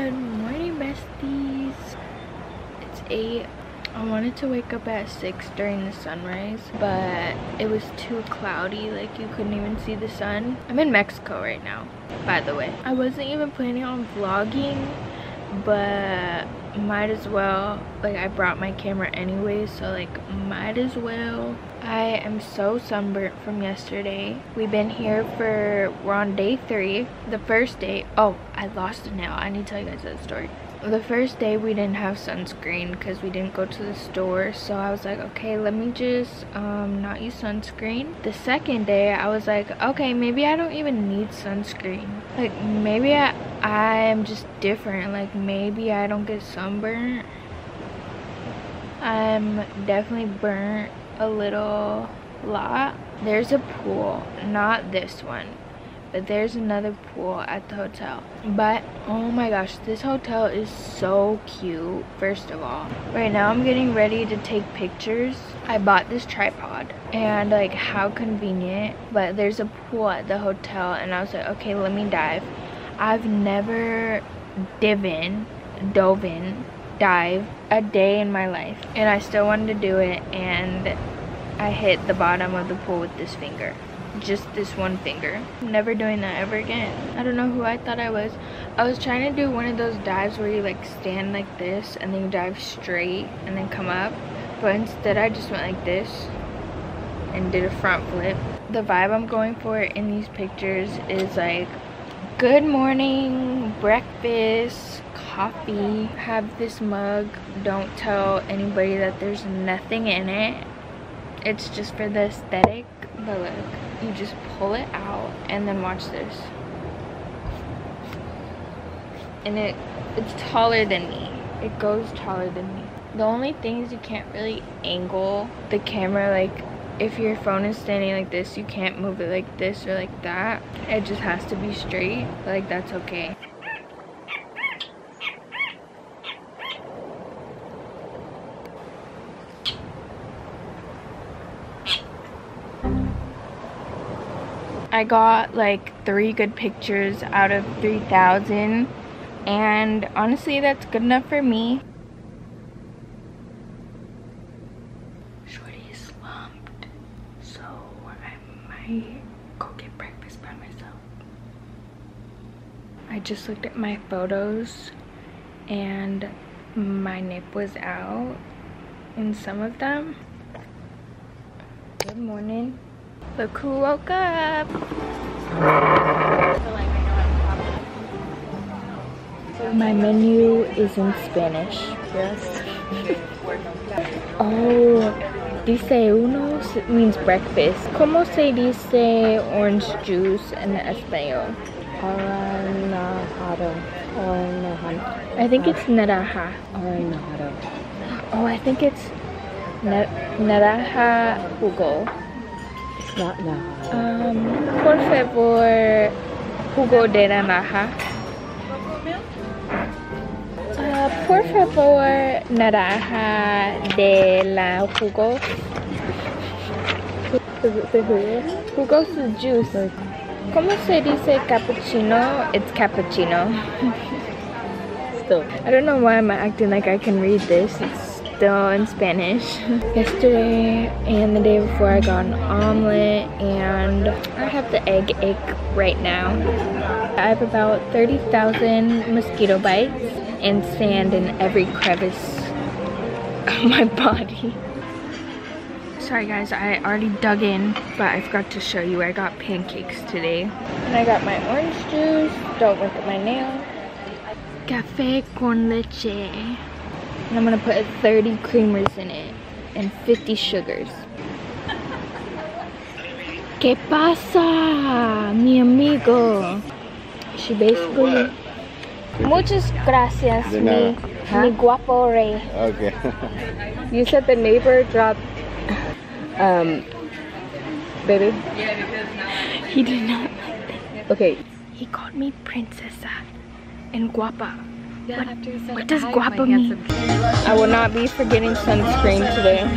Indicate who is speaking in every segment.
Speaker 1: Good morning, besties. It's 8. I wanted to wake up at 6 during the sunrise, but it was too cloudy, like you couldn't even see the sun. I'm in Mexico right now, by the way. I wasn't even planning on vlogging, but might as well. Like, I brought my camera anyway, so like might as well. I am so sunburnt from yesterday. We've been here we're on day 3. The first day, oh, I lost a nail. I need to tell you guys that story. The first day we didn't have sunscreen because we didn't go to the store, so I was like, okay, let me just not use sunscreen. The second day I was like, okay, maybe I don't even need sunscreen. Like, maybe I'm just different. Like, maybe I don't get sunburnt. I'm definitely burnt a lot. There's a pool, not this one, but there's another pool at the hotel. But oh my gosh, this hotel is so cute. First of all, right now I'm getting ready to take pictures. I bought this tripod, and like, how convenient. But there's a pool at the hotel, and I was like, okay, let me dive. I've never dived a day in my life, and I still wanted to do it, and I hit the bottom of the pool with this finger. Just this one finger. I'm never doing that ever again. I don't know who I thought I was. I was trying to do one of those dives where you like stand like this and then you dive straight and then come up, but instead I just went like this and did a front flip. The vibe I'm going for in these pictures is like good morning, breakfast, coffee. Have this mug. Don't tell anybody that there's nothing in it. It's just for the aesthetic. But look, you just pull it out and then watch this. And it's taller than me. It goes taller than me. The only thing is you can't really angle the camera. Like, if your phone is standing like this, you can't move it like this or like that. It just has to be straight. But like, that's okay. I got like 3 good pictures out of 3,000, and honestly that's good enough for me. Shorty is slumped, so I might go get breakfast by myself. I just looked at my photos and my nip was out in some of them. Good morning. Look who woke up. My menu is in Spanish. Yes. Oh, dice uno means breakfast. ¿Cómo se dice orange juice in español? Aranjado. I think it's naranja. Aranjado. Oh, I think it's naranja jugo. Not naranja. Por favor, jugo de naranja. Por favor, naranja de la jugo. Jugo is juice. ¿Cómo se dice cappuccino? It's cappuccino. Still. I don't know why I'm acting like I can read this. It's still in Spanish. Yesterday and the day before I got an omelet, and I have the egg ache right now. I have about 30,000 mosquito bites and sand in every crevice of my body. Sorry guys, I already dug in, but I forgot to show you I got pancakes today. And I got my orange juice. Don't look at my nail. Café con leche. And I'm gonna put 30 creamers in it and 50 sugars. ¿Qué pasa, mi amigo? She basically... Muchas gracias, mi guapo rey.
Speaker 2: Okay.
Speaker 3: You said the neighbor dropped, baby?
Speaker 1: He did not like that.
Speaker 3: Okay.
Speaker 1: He called me princesa and guapa.
Speaker 4: Yeah,
Speaker 1: What does guapa mean? I will not be forgetting sunscreen today.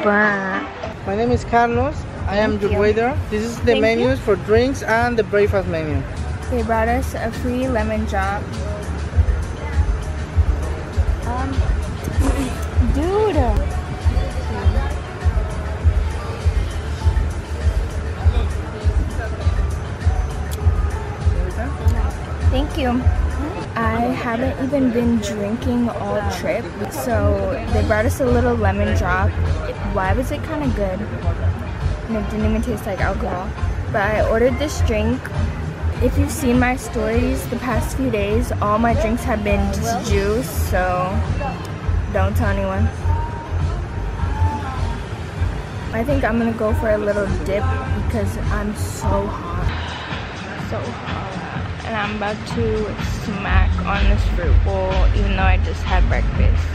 Speaker 1: burnt.
Speaker 2: My name is Carlos. I am your waiter. This is the menus for drinks and the breakfast menu.
Speaker 1: They brought us a free lemon drop. Dude. Thank you. I haven't even been drinking all trip, so they brought us a little lemon drop. Why was it kind of good? And it didn't even taste like alcohol. But I ordered this drink. If you've seen my stories the past few days, all my drinks have been just juice, so don't tell anyone. I think I'm gonna go for a little dip because I'm so hot. So hot. And I'm about to smack on this fruit bowl even though I just had breakfast.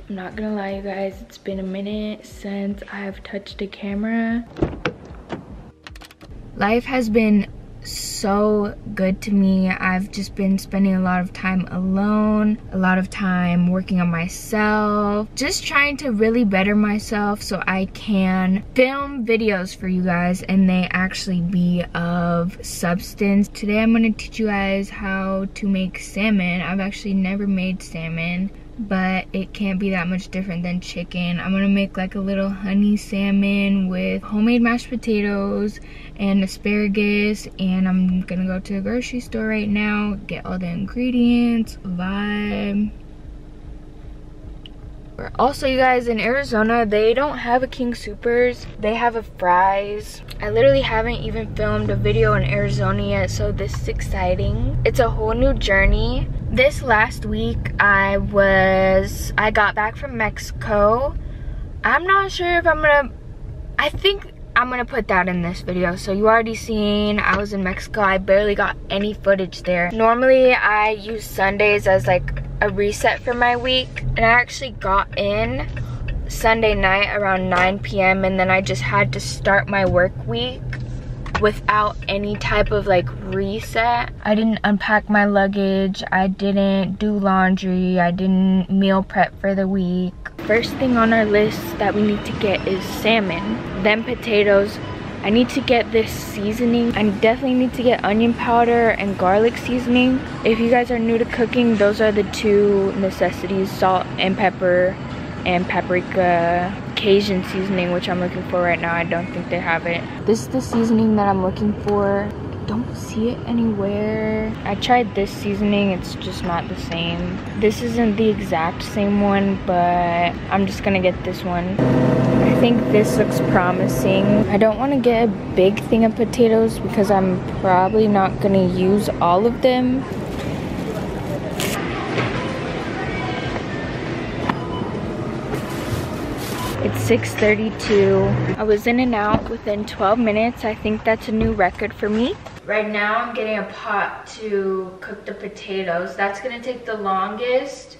Speaker 1: I'm not gonna lie, you guys, it's been a minute since I've touched a camera. Life has been so good to me. I've just been spending a lot of time alone, a lot of time working on myself, just trying to really better myself so I can film videos for you guys and they actually be of substance. Today I'm going to teach you guys how to make salmon. I've actually never made salmon, but it can't be that much different than chicken. I'm gonna make like a little honey salmon with homemade mashed potatoes and asparagus, and I'm gonna go to the grocery store right now, get all the ingredients, vibe. Also, you guys, in Arizona, they don't have a King Soopers, they have a Fry's. I literally haven't even filmed a video in Arizona yet, so this is exciting. It's a whole new journey. This last week, I got back from Mexico. I'm not sure if I think I'm gonna put that in this video. So you already seen, I was in Mexico. I barely got any footage there. Normally, I use Sundays as like a reset for my week, and I actually got in Sunday night around 9 p.m. and then I just had to start my work week without any type of like reset. I didn't unpack my luggage, I didn't do laundry, I didn't meal prep for the week. First thing on our list that we need to get is salmon, then potatoes. I need to get this seasoning. I definitely need to get onion powder and garlic seasoning. If you guys are new to cooking, those are the two necessities: salt and pepper, and paprika. Cajun seasoning, which I'm looking for right now. I don't think they have it. This is the seasoning that I'm looking for. I don't see it anywhere. I tried this seasoning, it's just not the same. This isn't the exact same one, but I'm just gonna get this one. I think this looks promising. I don't want to get a big thing of potatoes because I'm probably not gonna use all of them. It's 6:32. I was in and out within 12 minutes. I think that's a new record for me. Right now I'm getting a pot to cook the potatoes. That's gonna take the longest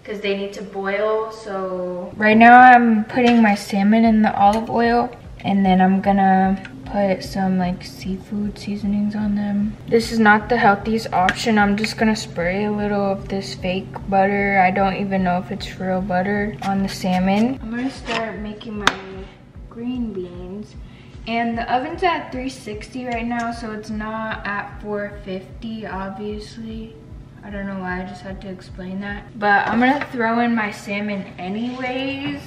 Speaker 1: because they need to boil. So right now I'm putting my salmon in the olive oil, and then I'm gonna put some like seafood seasonings on them. This is not the healthiest option. I'm just gonna spray a little of this fake butter. I don't even know if it's real butter on the salmon. I'm gonna start making my green beans. And the oven's at 360 right now, so it's not at 450, obviously. I don't know why I just had to explain that. But I'm gonna throw in my salmon anyways,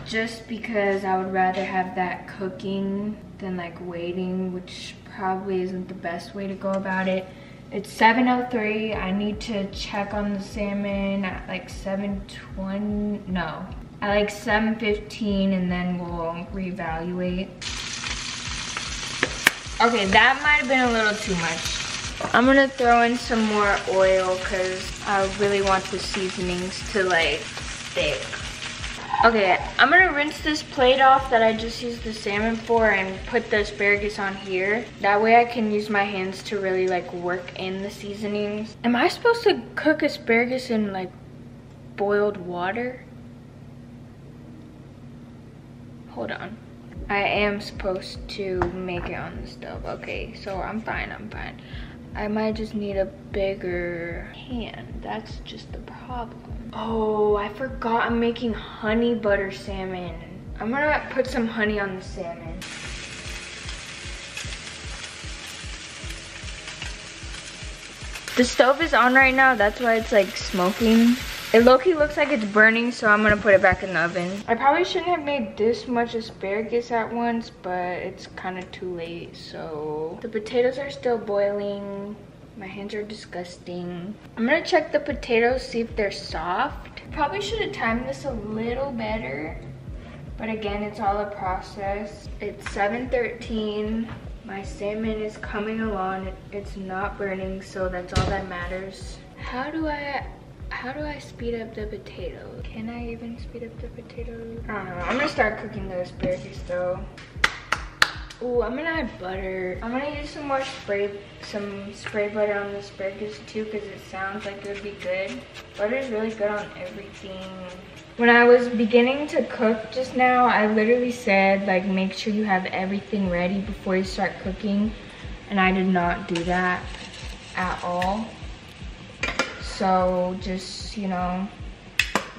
Speaker 1: just because I would rather have that cooking than like waiting, which probably isn't the best way to go about it. It's 7:03. I need to check on the salmon at like 7:20. No, at like 7:15, and then we'll reevaluate. Okay, that might have been a little too much. I'm gonna throw in some more oil because I really want the seasonings to like stick. Okay, I'm gonna rinse this plate off that I just used the salmon for and put the asparagus on here. That way I can use my hands to really like work in the seasonings. Am I supposed to cook asparagus in like boiled water? Hold on. I am supposed to make it on the stove. Okay, so I'm fine. I might just need a bigger hand. That's just the problem. Oh, I forgot I'm making honey butter salmon. I'm gonna put some honey on the salmon. The stove is on right now, that's why it's like smoking. It low-key looks like it's burning, so I'm gonna put it back in the oven. I probably shouldn't have made this much asparagus at once, but it's kind of too late, so. The potatoes are still boiling. My hands are disgusting. I'm gonna check the potatoes, see if they're soft. Probably should have timed this a little better, but again, it's all a process. It's 7:13. My salmon is coming along. It's not burning, so that's all that matters. How do I speed up the potatoes? Can I even speed up the potatoes? I don't know. I'm gonna start cooking the asparagus though. Ooh, I'm gonna add butter. I'm gonna use some spray butter on the asparagus too, because it sounds like it would be good. Butter is really good on everything. When I was beginning to cook just now, I literally said, like, make sure you have everything ready before you start cooking. And I did not do that at all. So just, you know,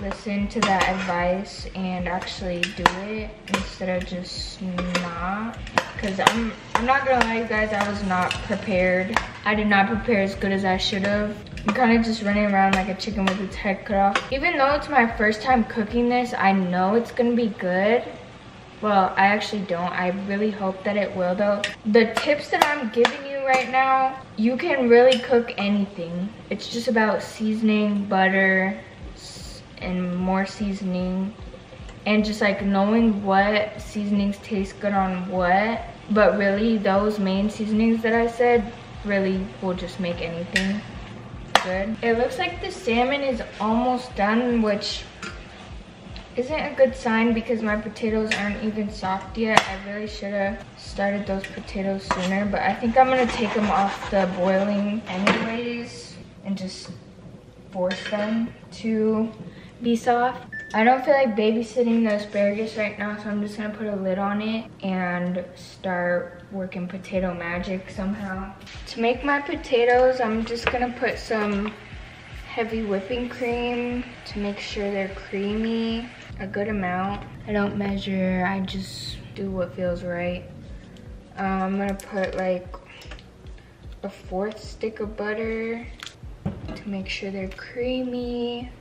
Speaker 1: listen to that advice and actually do it instead of just not. Because I'm not gonna lie, you guys, I was not prepared. I did not prepare as good as I should have. I'm kind of just running around like a chicken with its head cut off. Even though it's my first time cooking this, I know it's gonna be good. Well, I actually don't. I really hope that it will though. The tips that I'm giving you right now, you can really cook anything. It's just about seasoning, butter, and more seasoning. And just like knowing what seasonings taste good on what. But really, those main seasonings that I said really will just make anything good. It looks like the salmon is almost done, which isn't a good sign because my potatoes aren't even soft yet. I really should have started those potatoes sooner, but I think I'm gonna take them off the boiling anyways and just force them to be soft. I don't feel like babysitting the asparagus right now, so I'm just gonna put a lid on it and start working potato magic somehow. To make my potatoes, I'm just gonna put some heavy whipping cream to make sure they're creamy, a good amount. I don't measure, I just do what feels right. I'm gonna put like a 1/4 stick of butter to make sure they're creamy.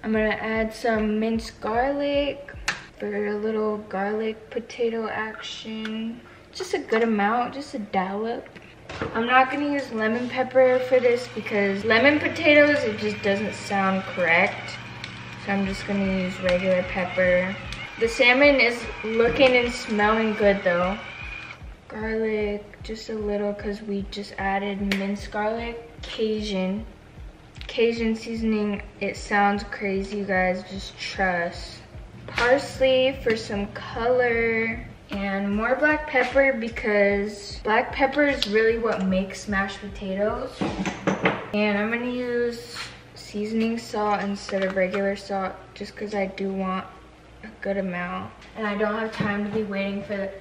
Speaker 1: I'm gonna add some minced garlic for a little garlic potato action. Just a good amount, just a dollop. I'm not gonna use lemon pepper for this because lemon potatoes, it just doesn't sound correct. So I'm just gonna use regular pepper. The salmon is looking and smelling good though. Garlic, just a little because we just added minced garlic. Cajun seasoning, it sounds crazy, you guys, just trust. Parsley for some color, and more black pepper because black pepper is really what makes mashed potatoes. And I'm gonna use seasoning salt instead of regular salt just because I do want a good amount. And I don't have time to be waiting for the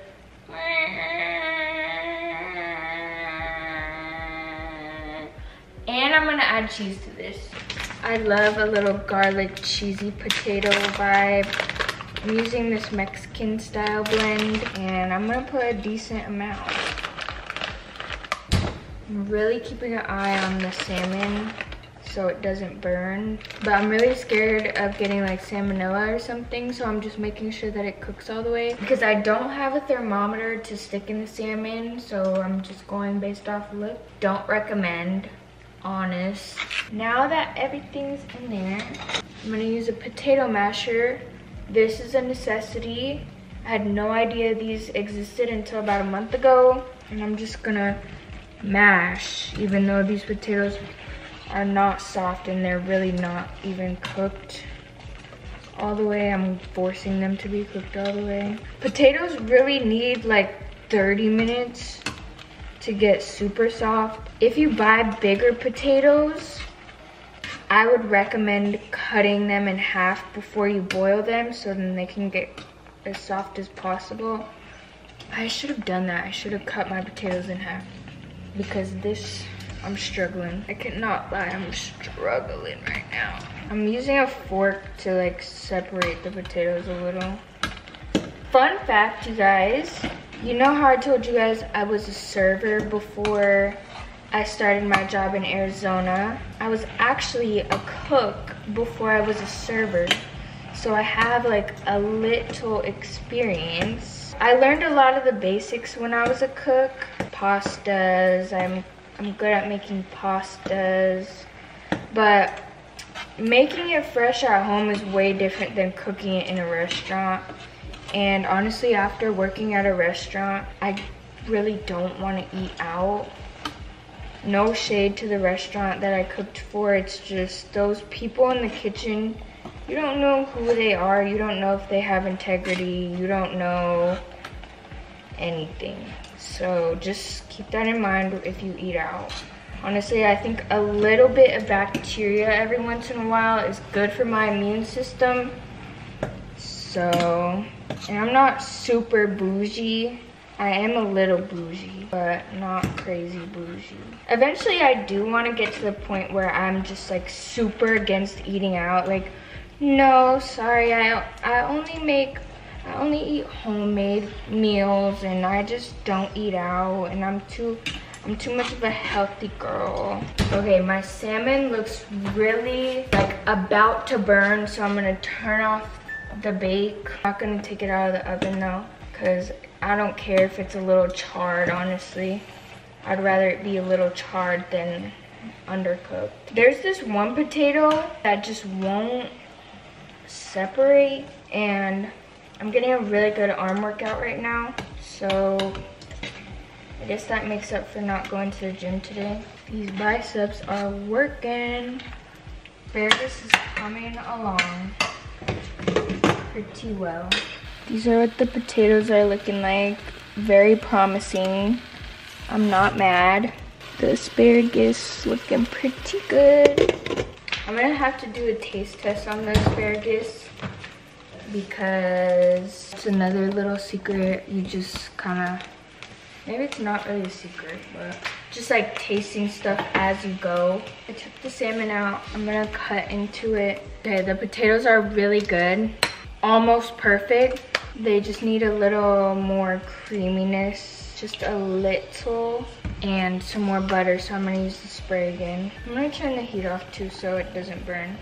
Speaker 1: and I'm gonna add cheese to this. I love a little garlic cheesy potato vibe. I'm using this Mexican style blend and I'm gonna put a decent amount. I'm really keeping an eye on the salmon so it doesn't burn. But I'm really scared of getting like salmonella or something, so I'm just making sure that it cooks all the way. Because I don't have a thermometer to stick in the salmon, so I'm just going based off look. Don't recommend. Honest. Now that everything's in there, I'm gonna use a potato masher. This is a necessity. I had no idea these existed until about a month ago. And I'm just gonna mash, even though these potatoes are not soft and they're really not even cooked all the way. I'm forcing them to be cooked all the way. Potatoes really need like 30 minutes to get super soft. If you buy bigger potatoes, I would recommend cutting them in half before you boil them so then they can get as soft as possible. I should have done that. I should have cut my potatoes in half because this I'm struggling. I cannot lie, I'm struggling right now. I'm using a fork to like separate the potatoes a little. Fun fact, you guys. You know how I told you guys I was a server before I started my job in Arizona? I was actually a cook before I was a server. So I have like a little experience. I learned a lot of the basics when I was a cook. Pastas, I'm good at making pastas. But making it fresh at home is way different than cooking it in a restaurant. And honestly, after working at a restaurant, I really don't want to eat out. No shade to the restaurant that I cooked for. It's just those people in the kitchen, you don't know who they are. You don't know if they have integrity. You don't know anything. So just keep that in mind if you eat out. Honestly, I think a little bit of bacteria every once in a while is good for my immune system. So, and I'm not super bougie. I am a little bougie, but not crazy bougie. Eventually, I do want to get to the point where I'm just like super against eating out. Like, no, sorry, I only eat homemade meals, and I just don't eat out, and I'm too much of a healthy girl. Okay, my salmon looks really like about to burn, so I'm gonna turn off the bake. I'm not gonna take it out of the oven though, because I don't care if it's a little charred, honestly. I'd rather it be a little charred than undercooked. There's this one potato that just won't separate, and I'm getting a really good arm workout right now, so I guess that makes up for not going to the gym today. These biceps are working. Asparagus is coming along pretty well. These are what the potatoes are looking like. Very promising. I'm not mad. The asparagus looking pretty good. I'm gonna have to do a taste test on the asparagus because it's another little secret. You just kind of, maybe it's not really a secret, but just like tasting stuff as you go. I took the salmon out. I'm gonna cut into it. Okay, the potatoes are really good. Almost perfect. They just need a little more creaminess, just a little, and some more butter, so I'm gonna use the spray again. I'm gonna turn the heat off too so it doesn't burn.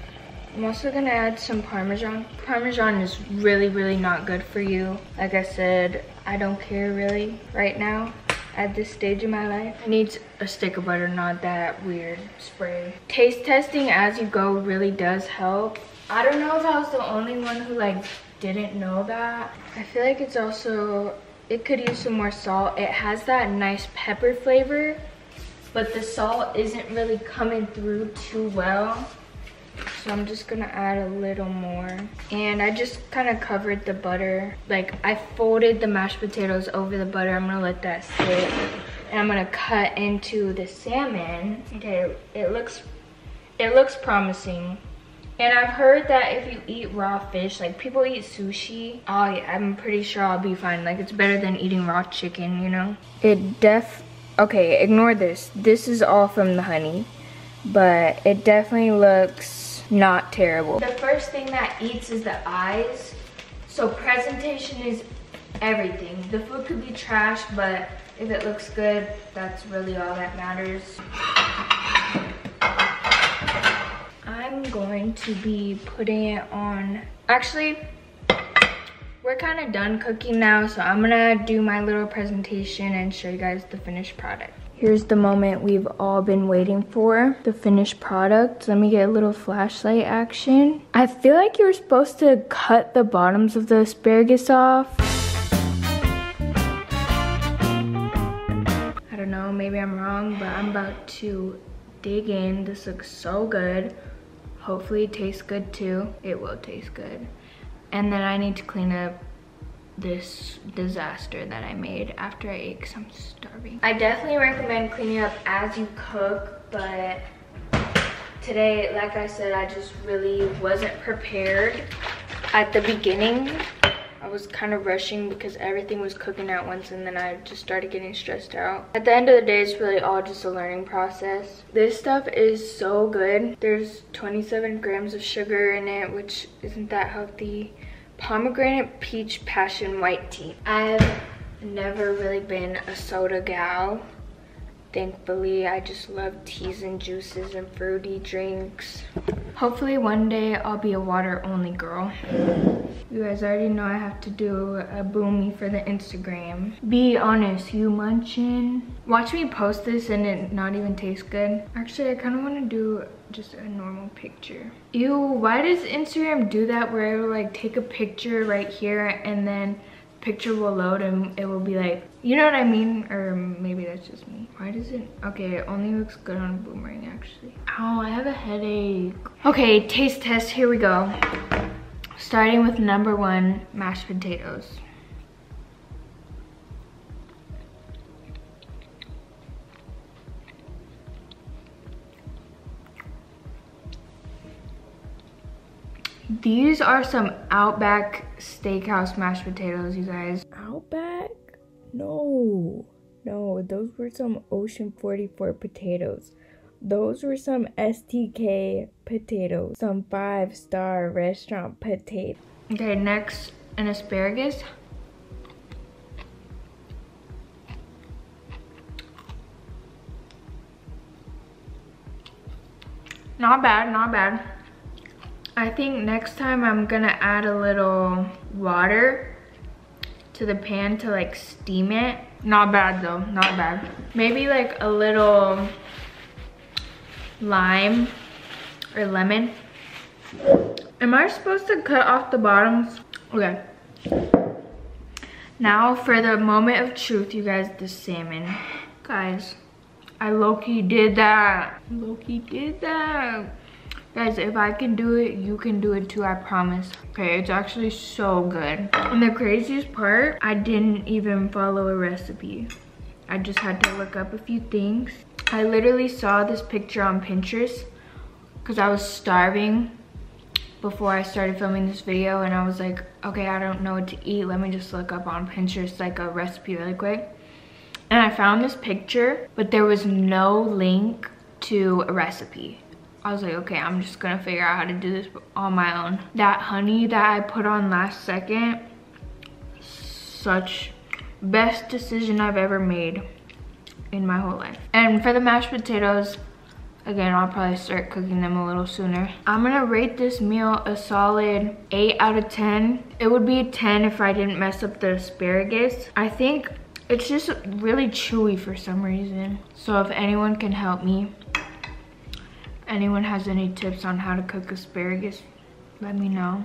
Speaker 1: I'm also gonna add some Parmesan. Parmesan is really, really not good for you. Like I said, I don't care really right now at this stage of my life. It needs a stick of butter, not that weird spray. Taste testing as you go really does help. I don't know if I was the only one who like didn't know that. I feel like it's also, it could use some more salt. It has that nice pepper flavor, but the salt isn't really coming through too well. So I'm just gonna add a little more. And I just kind of covered the butter. Like I folded the mashed potatoes over the butter. I'm gonna let that sit. And I'm gonna cut into the salmon. Okay, it looks promising. And I've heard that if you eat raw fish, like people eat sushi, oh yeah, I'm pretty sure I'll be fine. Like it's better than eating raw chicken, you know? Okay, ignore this. This is all from the honey, but it definitely looks not terrible. The first thing that eats is the eyes. So presentation is everything. The food could be trash, but if it looks good, that's really all that matters. I'm going to be putting it on. Actually, we're kind of done cooking now, so I'm gonna do my little presentation and show you guys the finished product. Here's the moment we've all been waiting for, the finished product. Let me get a little flashlight action. I feel like you're supposed to cut the bottoms of the asparagus off. I don't know, maybe I'm wrong, but I'm about to dig in. This looks so good. Hopefully it tastes good too. It will taste good. And then I need to clean up this disaster that I made after I ate because I'm starving. I definitely recommend cleaning up as you cook, but today, like I said, I just really wasn't prepared at the beginning. I was kind of rushing because everything was cooking at once, and then I just started getting stressed out. At the end of the day, it's really all just a learning process. This stuff is so good. There's 27 grams of sugar in it, which isn't that healthy. Pomegranate peach passion white tea. I've never really been a soda gal. Thankfully, I just love teas and juices and fruity drinks. Hopefully one day I'll be a water only girl. You guys already know I have to do a boomy for the Instagram. Be honest, you munchin'? Watch me post this and it not even taste good. Actually, I kind of want to do just a normal picture. Ew, why does Instagram do that where it will like take a picture right here and then picture will load and it will be like, you know what I mean? Or maybe that's just me. Why does it? Okay, it only looks good on a boomerang actually. Ow, I have a headache. Okay, taste test, here we go. Starting with number 1, mashed potatoes. These are some Outback Steakhouse mashed potatoes, you guys. Outback? No, those were some Ocean 44 potatoes. Those were some STK potatoes, some 5-star restaurant potatoes. Okay, next, an asparagus. Not bad, not bad. I think next time I'm gonna add a little water to the pan to like steam it. Not bad though, not bad. Maybe like a little lime or lemon. Am I supposed to cut off the bottoms? Okay. Now for the moment of truth, you guys, the salmon. Guys, I low-key did that. Low-key did that. Guys, if I can do it, you can do it too, I promise. Okay, it's actually so good. And the craziest part, I didn't even follow a recipe. I just had to look up a few things. I literally saw this picture on Pinterest because I was starving before I started filming this video, and I was like, okay, I don't know what to eat. Let me just look up on Pinterest like a recipe really quick. And I found this picture, but there was no link to a recipe. I was like, okay, I'm just gonna figure out how to do this on my own. That honey that I put on last second, such best decision I've ever made in my whole life. And for the mashed potatoes, again, I'll probably start cooking them a little sooner. I'm gonna rate this meal a solid 8 out of 10. It would be a 10 if I didn't mess up the asparagus. I think it's just really chewy for some reason. So if anyone can help me, anyone has any tips on how to cook asparagus, let me know.